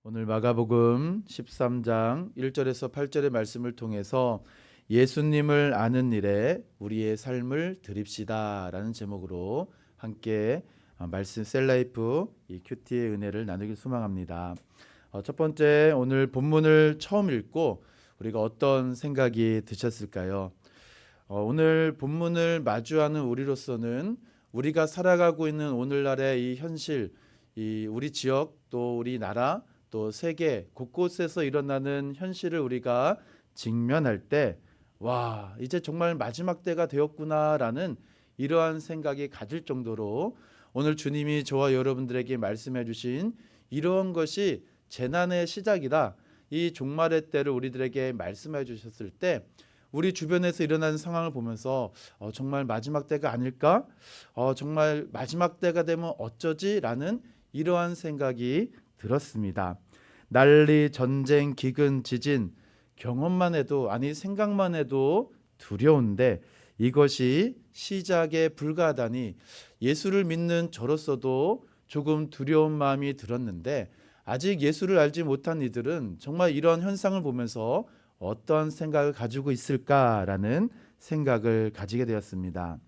오늘 마가복음 13장 1절에서 8절의 말씀을 통해서 예수님을 아는 일에 우리의 삶을 드립시다 라는 제목으로 함께 말씀 셀라이프 이 큐티의 은혜를 나누길 소망합니다. 첫 번째, 오늘 본문을 처음 읽고 우리가 어떤 생각이 드셨을까요? 오늘 본문을 마주하는 우리로서는 우리가 살아가고 있는 오늘날의 이 현실, 이 우리 지역 또 우리 나라 또 세계 곳곳에서 일어나는 현실을 우리가 직면할 때, 와, 이제 정말 마지막 때가 되었구나라는 이러한 생각이 가질 정도로 오늘 주님이 저와 여러분들에게 말씀해 주신 이러한 것이 재난의 시작이다, 이 종말의 때를 우리들에게 말씀해 주셨을 때 우리 주변에서 일어나는 상황을 보면서 정말 마지막 때가 아닐까? 정말 마지막 때가 되면 어쩌지? 라는 이러한 생각이 들었습니다. 난리, 전쟁, 기근, 지진, 경험만 해도, 아니 생각만 해도 두려운데 이것이 시작에 불과하다니 예수를 믿는 저로서도 조금 두려운 마음이 들었는데, 아직 예수를 알지 못한 이들은 정말 이런 현상을 보면서 어떤 생각을 가지고 있을까라는 생각을 가지게 되었습니다.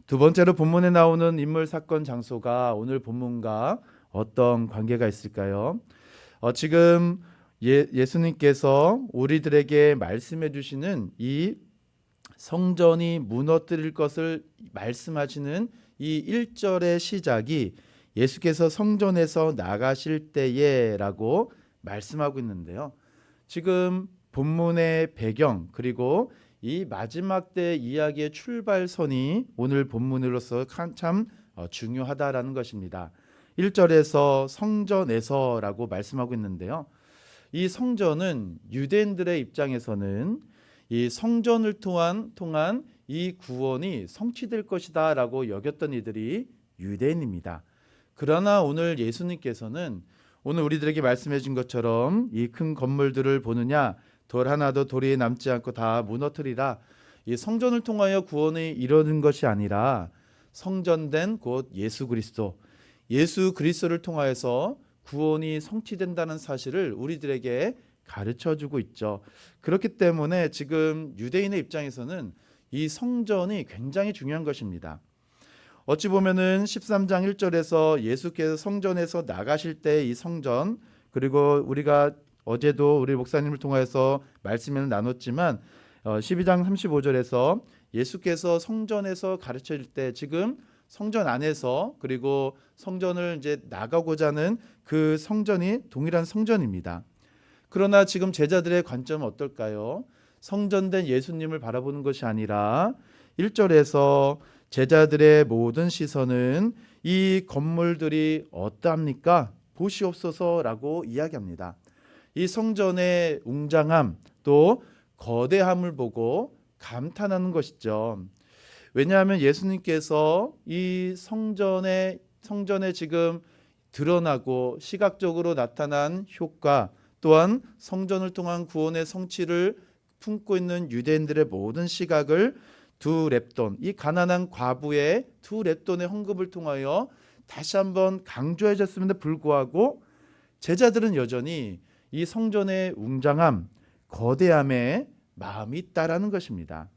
두 번째로 본문에 나오는 인물, 사건, 장소가 오늘 본문과 어떤 관계가 있을까요? 지금 예수님께서 우리들에게 말씀해 주시는 이 성전이 무너뜨릴 것을 말씀하시는 이 1절의 시작이 예수께서 성전에서 나가실 때에 라고 말씀하고 있는데요. 지금 본문의 배경 그리고 이 마지막 때 이야기의 출발선이 오늘 본문으로서 참 중요하다라는 것입니다. 1절에서 성전에서라고 말씀하고 있는데요. 이 성전은 유대인들의 입장에서는 이 성전을 통한 이 구원이 성취될 것이다 라고 여겼던 이들이 유대인입니다. 그러나 오늘 예수님께서는 오늘 우리들에게 말씀해 준 것처럼 이 큰 건물들을 보느냐, 돌 하나도 돌이 남지 않고 다 무너뜨리라, 이 성전을 통하여 구원이 이루어진 것이 아니라 성전된 곧 예수 그리스도를 통하여서 구원이 성취된다는 사실을 우리들에게 가르쳐주고 있죠. 그렇기 때문에 지금 유대인의 입장에서는 이 성전이 굉장히 중요한 것입니다. 어찌 보면은 13장 1절에서 예수께서 성전에서 나가실 때 이 성전, 그리고 우리가 어제도 우리 목사님을 통해서 말씀을 나눴지만 12장 35절에서 예수께서 성전에서 가르칠 때 지금 성전 안에서 그리고 성전을 이제 나가고자 하는 그 성전이 동일한 성전입니다. 그러나 지금 제자들의 관점은 어떨까요? 성전된 예수님을 바라보는 것이 아니라 1절에서 제자들의 모든 시선은 이 건물들이 어떠합니까? 보시옵소서라고 이야기합니다. 이 성전의 웅장함 또 거대함을 보고 감탄하는 것이죠. 왜냐하면 예수님께서 이 성전에 지금 드러나고 시각적으로 나타난 효과, 또한 성전을 통한 구원의 성취를 품고 있는 유대인들의 모든 시각을 두 렙돈, 이 가난한 과부의 두 렙돈의 헌금을 통하여 다시 한번 강조해 줬음에도 불구하고 제자들은 여전히 이 성전의 웅장함, 거대함에 마음이 있다라는 것입니다.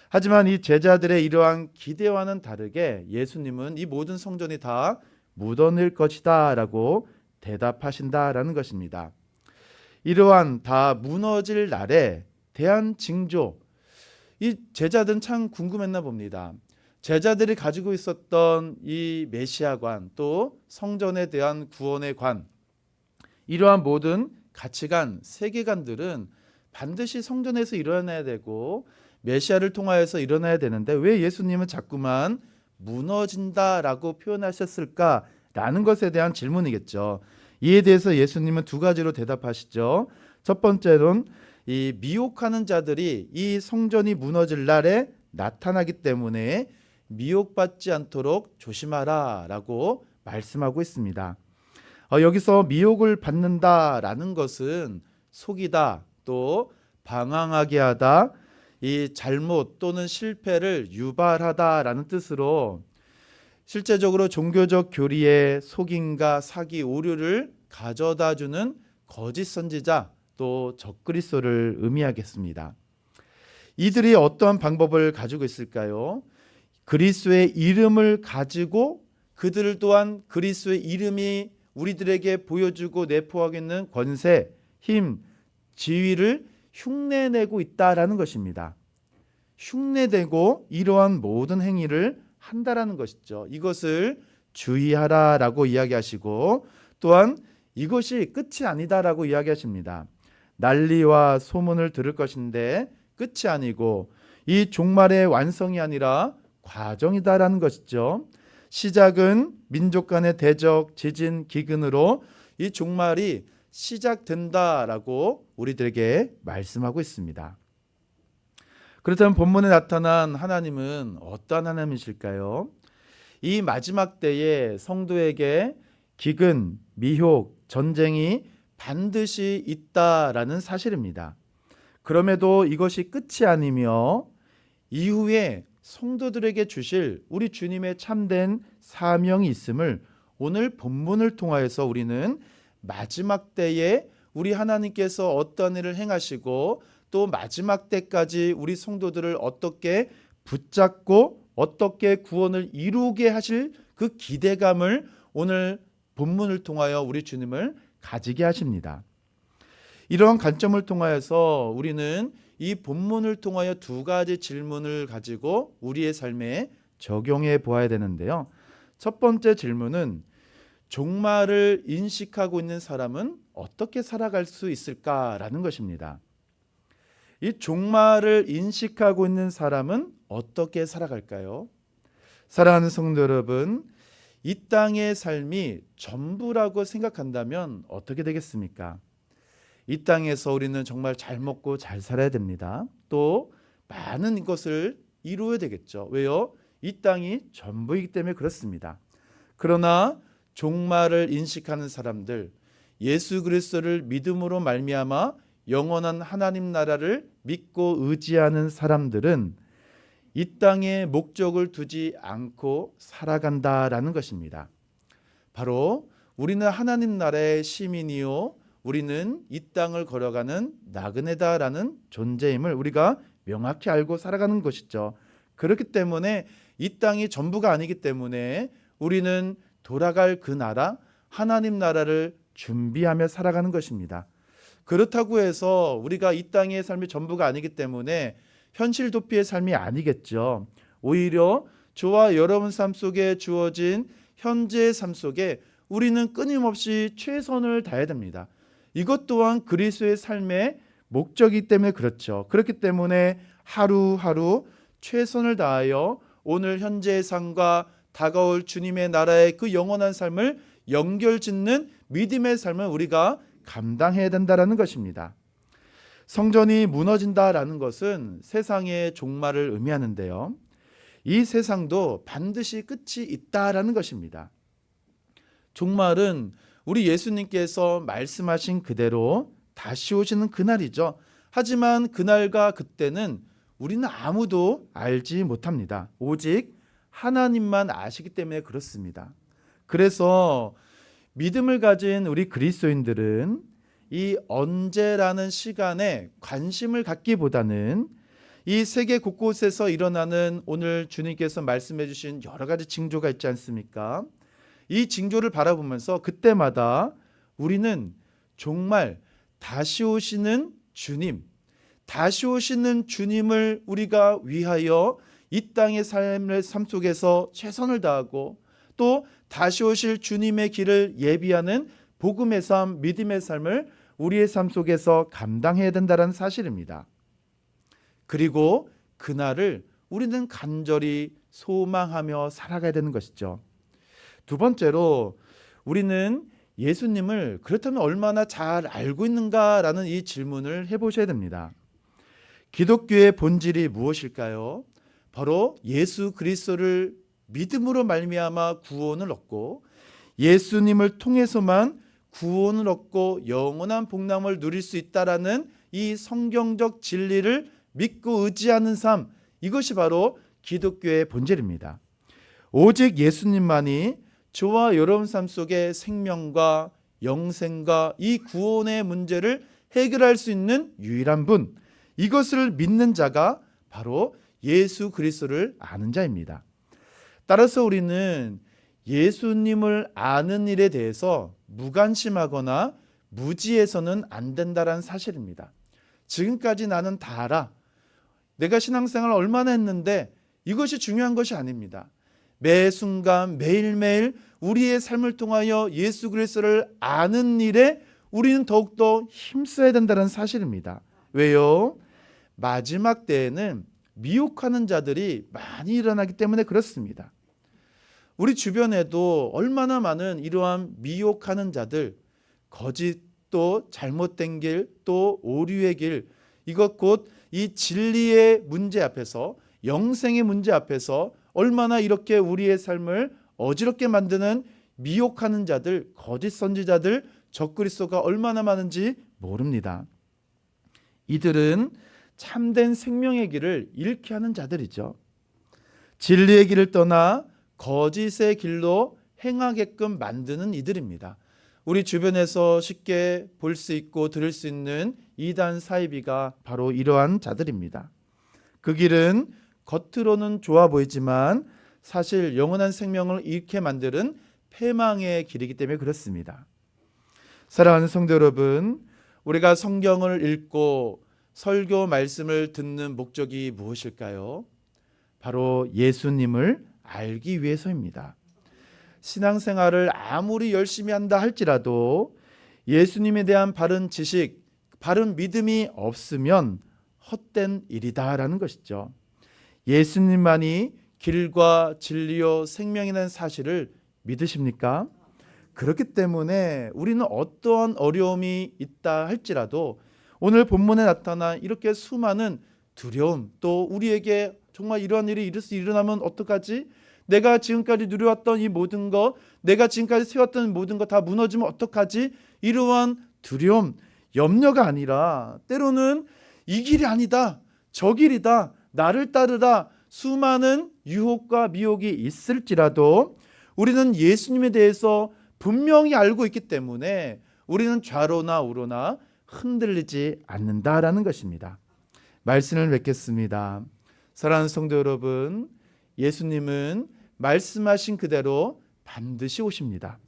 하지만 이 제자들의 이러한 기대와는 다르게 예수님은 이 모든 성전이 다 무너질 것이다 라고 대답하신다라는 것입니다. 이러한 다 무너질 날에 대한 징조, 이 제자들은 참 궁금했나 봅니다. 제자들이 가지고 있었던 이 메시아관, 또 성전에 대한 구원의 관, 이러한 모든 가치관, 세계관들은 반드시 성전에서 일어나야 되고 메시아를 통하여서 일어나야 되는데 왜 예수님은 자꾸만 무너진다라고 표현하셨을까라는 것에 대한 질문이겠죠. 이에 대해서 예수님은 두 가지로 대답하시죠. 첫 번째로는 이 미혹하는 자들이 이 성전이 무너질 날에 나타나기 때문에 미혹받지 않도록 조심하라 라고 말씀하고 있습니다. 여기서 미혹을 받는다라는 것은 속이다, 또 방황하게 하다, 이 잘못 또는 실패를 유발하다라는 뜻으로 실제적으로 종교적 교리에 속임과 사기, 오류를 가져다주는 거짓 선지자, 또 적그리스도를 의미하겠습니다. 이들이 어떠한 방법을 가지고 있을까요? 그리스도의 이름을 가지고 그들 또한 그리스도의 이름이 우리들에게 보여주고 내포하고 있는 권세, 힘, 지위를 흉내내고 있다라는 것입니다. 흉내내고 이러한 모든 행위를 한다라는 것이죠. 이것을 주의하라라고 이야기하시고, 또한 이것이 끝이 아니다라고 이야기하십니다. 난리와 소문을 들을 것인데 끝이 아니고 이 종말의 완성이 아니라 과정이다라는 것이죠. 시작은 민족 간의 대적, 지진, 기근으로 이 종말이 시작된다라고 우리들에게 말씀하고 있습니다. 그렇다면 본문에 나타난 하나님은 어떠한 하나님이실까요? 이 마지막 때에 성도에게 기근, 미혹, 전쟁이 반드시 있다라는 사실입니다. 그럼에도 이것이 끝이 아니며 이후에 성도들에게 주실 우리 주님의 참된 사명이 있음을 오늘 본문을 통하여서 우리는 마지막 때에 우리 하나님께서 어떤 일을 행하시고 또 마지막 때까지 우리 성도들을 어떻게 붙잡고 어떻게 구원을 이루게 하실 그 기대감을 오늘 본문을 통하여 우리 주님을 가지게 하십니다. 이러한 관점을 통하여서 우리는 이 본문을 통하여 두 가지 질문을 가지고 우리의 삶에 적용해 보아야 되는데요. 첫 번째 질문은 종말을 인식하고 있는 사람은 어떻게 살아갈 수 있을까라는 것입니다. 이 종말을 인식하고 있는 사람은 어떻게 살아갈까요? 사랑하는 성도 여러분, 이 땅의 삶이 전부라고 생각한다면 어떻게 되겠습니까? 이 땅에서 우리는 정말 잘 먹고 잘 살아야 됩니다. 또 많은 것을 이루어야 되겠죠. 왜요? 이 땅이 전부이기 때문에 그렇습니다. 그러나 종말을 인식하는 사람들, 예수 그리스도를 믿음으로 말미암아 영원한 하나님 나라를 믿고 의지하는 사람들은 이 땅에 목적을 두지 않고 살아간다라는 것입니다. 바로 우리는 하나님 나라의 시민이요, 우리는 이 땅을 걸어가는 나그네다라는 존재임을 우리가 명확히 알고 살아가는 것이죠. 그렇기 때문에 이 땅이 전부가 아니기 때문에 우리는 돌아갈 그 나라, 하나님 나라를 준비하며 살아가는 것입니다. 그렇다고 해서 우리가 이 땅의 삶이 전부가 아니기 때문에 현실 도피의 삶이 아니겠죠. 오히려 저와 여러분 삶 속에 주어진 현재의 삶 속에 우리는 끊임없이 최선을 다해야 됩니다. 이것 또한 그리스도의 삶의 목적이기 때문에 그렇죠. 그렇기 때문에 하루하루 최선을 다하여 오늘 현재의 삶과 다가올 주님의 나라의 그 영원한 삶을 연결짓는 믿음의 삶을 우리가 감당해야 된다는 것입니다. 성전이 무너진다라는 것은 세상의 종말을 의미하는데요. 이 세상도 반드시 끝이 있다라는 것입니다. 종말은 우리 예수님께서 말씀하신 그대로 다시 오시는 그날이죠. 하지만 그날과 그때는 우리는 아무도 알지 못합니다. 오직 하나님만 아시기 때문에 그렇습니다. 그래서 믿음을 가진 우리 그리스도인들은 이 언제라는 시간에 관심을 갖기보다는 이 세계 곳곳에서 일어나는 오늘 주님께서 말씀해 주신 여러 가지 징조가 있지 않습니까? 이 징조를 바라보면서 그때마다 우리는 정말 다시 오시는 주님, 다시 오시는 주님을 우리가 위하여 이 땅의 삶 속에서 최선을 다하고 또 다시 오실 주님의 길을 예비하는 복음의 삶, 믿음의 삶을 우리의 삶 속에서 감당해야 된다는 사실입니다. 그리고 그날을 우리는 간절히 소망하며 살아가야 되는 것이죠. 두 번째로 우리는 예수님을 그렇다면 얼마나 잘 알고 있는가라는 이 질문을 해보셔야 됩니다. 기독교의 본질이 무엇일까요? 바로 예수 그리스도를 믿음으로 말미암아 구원을 얻고 예수님을 통해서만 구원을 얻고 영원한 복락을 누릴 수 있다라는 이 성경적 진리를 믿고 의지하는 삶, 이것이 바로 기독교의 본질입니다. 오직 예수님만이 저와 여러분 삶 속에 생명과 영생과 이 구원의 문제를 해결할 수 있는 유일한 분, 이것을 믿는 자가 바로 예수 그리스도를 아는 자입니다. 따라서 우리는 예수님을 아는 일에 대해서 무관심하거나 무지해서는 안 된다는 사실입니다. 지금까지 나는 다 알아. 내가 신앙생활을 얼마나 했는데 이것이 중요한 것이 아닙니다. 매 순간 매일매일 우리의 삶을 통하여 예수 그리스도를 아는 일에 우리는 더욱더 힘써야 된다는 사실입니다. 왜요? 마지막 때에는 미혹하는 자들이 많이 일어나기 때문에 그렇습니다. 우리 주변에도 얼마나 많은 이러한 미혹하는 자들, 거짓 또 잘못된 길, 또 오류의 길, 이것 곧 이 진리의 문제 앞에서, 영생의 문제 앞에서 얼마나 이렇게 우리의 삶을 어지럽게 만드는 미혹하는 자들, 거짓 선지자들, 적그리스도가 얼마나 많은지 모릅니다. 이들은 참된 생명의 길을 잃게 하는 자들이죠. 진리의 길을 떠나 거짓의 길로 행하게끔 만드는 이들입니다. 우리 주변에서 쉽게 볼 수 있고 들을 수 있는 이단 사이비가 바로 이러한 자들입니다. 그 길은 겉으로는 좋아 보이지만 사실 영원한 생명을 잃게 만드는 패망의 길이기 때문에 그렇습니다. 사랑하는 성도 여러분, 우리가 성경을 읽고 설교 말씀을 듣는 목적이 무엇일까요? 바로 예수님을 알기 위해서입니다. 신앙생활을 아무리 열심히 한다 할지라도 예수님에 대한 바른 지식, 바른 믿음이 없으면 헛된 일이다라는 것이죠. 예수님만이 길과 진리요 생명이라는 사실을 믿으십니까? 그렇기 때문에 우리는 어떠한 어려움이 있다 할지라도 오늘 본문에 나타난 이렇게 수많은 두려움, 또 우리에게 정말 이러한 일이 일어나면 어떡하지? 내가 지금까지 누려왔던 이 모든 것, 내가 지금까지 세웠던 모든 것 다 무너지면 어떡하지? 이러한 두려움, 염려가 아니라 때로는 이 길이 아니다, 저 길이다, 나를 따르라, 수많은 유혹과 미혹이 있을지라도 우리는 예수님에 대해서 분명히 알고 있기 때문에 우리는 좌로나 우로나 흔들리지 않는다라는 것입니다. 말씀을 맺겠습니다. 사랑하는 성도 여러분, 예수님은 말씀하신 그대로 반드시 오십니다.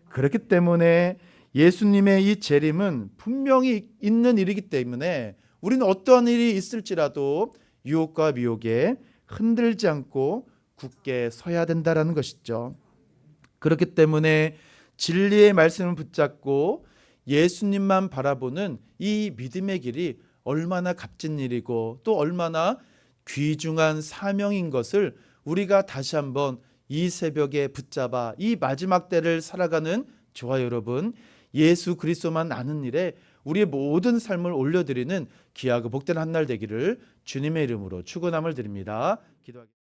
그렇기 때문에 예수님의 이 재림은 분명히 있는 일이기 때문에 우리는 어떠한 일이 있을지라도 유혹과 미혹에 흔들지 않고 굳게 서야 된다라는 것이죠. 그렇기 때문에 진리의 말씀을 붙잡고 예수님만 바라보는 이 믿음의 길이 얼마나 값진 일이고 또 얼마나 귀중한 사명인 것을 우리가 다시 한번 이 새벽에 붙잡아 이 마지막 때를 살아가는 저와 여러분, 예수 그리스도만 아는 일에 우리의 모든 삶을 올려드리는 귀하고 복된 한 날 되기를 주님의 이름으로 축원함을 드립니다. 기도하겠습니다.